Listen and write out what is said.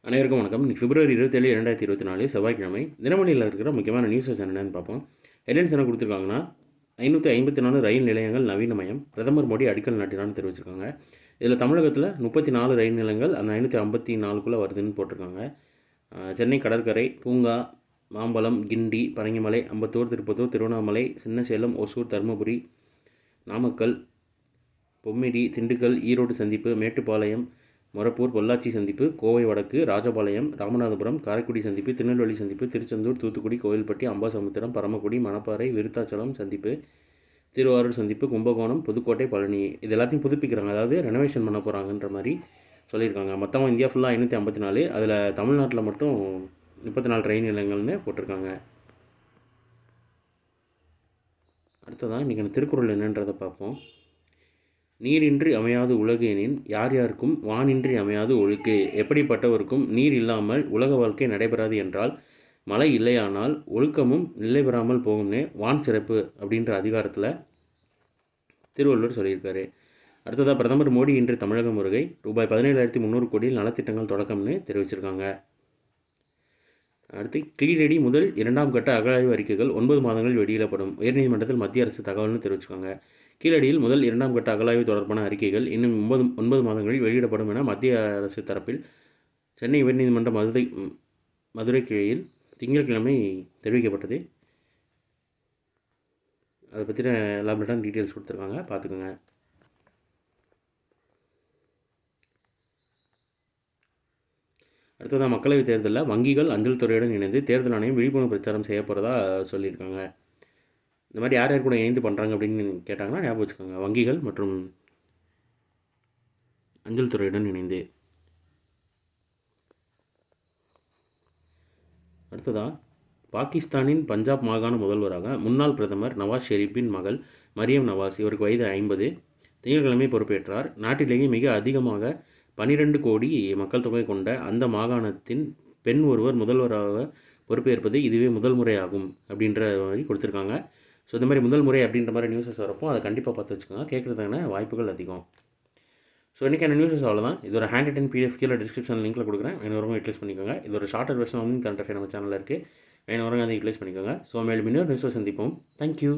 அனைவருக்கும் வணக்கம். இன்னைக்கு பிப்ரவரி 27, 2024 செவ்வாய்க்கிழமை. தினமணியில் இருக்கிற முக்கியமான நியூஸஸ் என்னென்னு பார்ப்போம். ஹெட்லைன்ஸ் என்ன கொடுத்துருக்காங்கன்னா, 554 ரயில் நிலையங்கள் நவீனமயம், பிரதமர் மோடி அடிக்கல் நாட்டினார்னு தெரிவிச்சிருக்காங்க. இதில் தமிழகத்தில் 34 ரயில் நிலையங்கள் அந்த 554க்குள்ளே வருதுன்னு போட்டிருக்காங்க. சென்னை கடற்கரை, பூங்கா, மாம்பலம், கிண்டி, பரங்கிமலை, அம்பத்தூர், திருப்பத்தூர், திருவண்ணாமலை, சின்னசேலம், ஒசூர், தருமபுரி, நாமக்கல், பொம்மிடி, திண்டுக்கல், ஈரோடு சந்திப்பு, மேட்டுப்பாளையம், மொரப்பூர், பொள்ளாச்சி சந்திப்பு, கோவை வடக்கு, ராஜபாளையம், ராமநாதபுரம், காரைக்குடி சந்திப்பு, திருநெல்வேலி சந்திப்பு, திருச்செந்தூர், தூத்துக்குடி, கோவில்பட்டி, அம்பாசமுத்திரம், பரமக்குடி, மணப்பாறை, விருத்தாச்சலம் சந்திப்பு, திருவாரூர் சந்திப்பு, கும்பகோணம், புதுக்கோட்டை, பழனி இது எல்லாத்தையும் புதுப்பிக்கிறாங்க. அதாவது ரெனோவேஷன் பண்ண போகிறாங்கன்ற மாதிரி சொல்லியிருக்காங்க. மொத்தமாக இந்தியா ஃபுல்லாக 554, அதில் தமிழ்நாட்டில் மட்டும் 34 ரயில் நிலையங்கள்னு போட்டிருக்காங்க. அடுத்ததான் இன்றைக்கி திருக்குறள் என்னன்றதை பார்ப்போம். நீரின்றி அமையாது உலகு எனின் யார் யாருக்கும் வானின்றி அமையாது ஒழுக்கு. எப்படிப்பட்டவருக்கும் நீர் இல்லாமல் உலக வாழ்க்கை நடைபெறாது என்றால், மழை இல்லையானால் ஒழுக்கமும் நிலை பெறாமல் போகும்னு வான் சிறப்பு அப்படின்ற அதிகாரத்தில் திருவள்ளுவர் சொல்லியிருக்காரு. அடுத்ததாக பிரதமர் மோடி இன்று தமிழகம் வருகை, ரூபாய் 17,300 கோடியில் நலத்திட்டங்கள் தொடக்கம்னு தெரிவிச்சிருக்காங்க. அடுத்து கீழடி முதல் 2ஆம் கட்ட அகழாய்வு அறிக்கைகள் 9 மாதங்களில் வெளியிடப்படும். உயர்நீதிமன்றத்தில் மத்திய அரசு தகவல்னு தெரிவிச்சிருக்காங்க. கீழடியில் முதல் 2ஆம் கட்ட அகழாய்வு தொடர்பான அறிக்கைகள் இன்னும் 9 மாதங்களில் வெளியிடப்படும் என மத்திய அரசு தரப்பில் சென்னை உயர்நீதிமன்ற மதுரை கிளையில் திங்கட்கிழமை தெரிவிக்கப்பட்டது. அதை பற்றின எலாபரேட்டான டீட்டெயில்ஸ் கொடுத்துருக்காங்க, பார்த்துக்கோங்க. அடுத்ததாக மக்களவைத் தேர்தலில் வங்கிகள் அஞ்சல் துறையுடன் இணைந்து தேர்தல் ஆணையம் விழிப்புணர்வு பிரச்சாரம் செய்ய போகிறதா சொல்லியிருக்காங்க. இந்த மாதிரி யார் யார் கூட இணைந்து பண்ணுறாங்க அப்படின்னு கேட்டாங்கன்னா ஞாபகம் வச்சுக்கோங்க, வங்கிகள் மற்றும் அஞ்சல் துறையுடன் இணைந்து. அடுத்ததாக பாகிஸ்தானின் பஞ்சாப் மாகாண முதல்வராக முன்னாள் பிரதமர் நவாஸ் ஷெரீப்பின் மகள் மரியம் நவாஸ், இவருக்கு வயது 50, திங்கட்கிழமை பொறுப்பேற்றார். நாட்டிலேயே மிக அதிகமாக 12 கோடி மக்கள் தொகை கொண்ட அந்த மாகாணத்தின் பெண் ஒருவர் முதல்வராக பொறுப்பேற்பது இதுவே முதல் முறையாகும் அப்படின்ற மாதிரி கொடுத்துருக்காங்க. ஸோ இந்த மாதிரி முதல் முறை அப்படின்ற மாதிரி நியூஸஸ் வரப்போ அதை கண்டிப்பாக பார்த்து வச்சுக்கோங்க, கேட்குறதுக்கான வாய்ப்புகள் அதிகம். ஸோ இன்றைக்கான நியூஸஸ் அவ்வளோதான். இது ஒரு ஹேண்ட் ரிட்டன் PDF கீழே டிஸ்கிரிப்ஷன் லிங்க்கில் கொடுக்குறேன், வேணுவரவங்க யூட்டிலைஸ் பண்ணிக்கோங்க. இது ஒரு ஷார்ட்டர் வெர்ஷன் வந்து கரண்ட் அஃபேர் நம்ம சேனலில் இருக்குது, வேணுவரவங்க அதை யூட்டிலைஸ் பண்ணிக்கோங்க. ஸோ மேலும் இன்னொரு நியூஸை சந்திப்போம். தேங்க்யூ.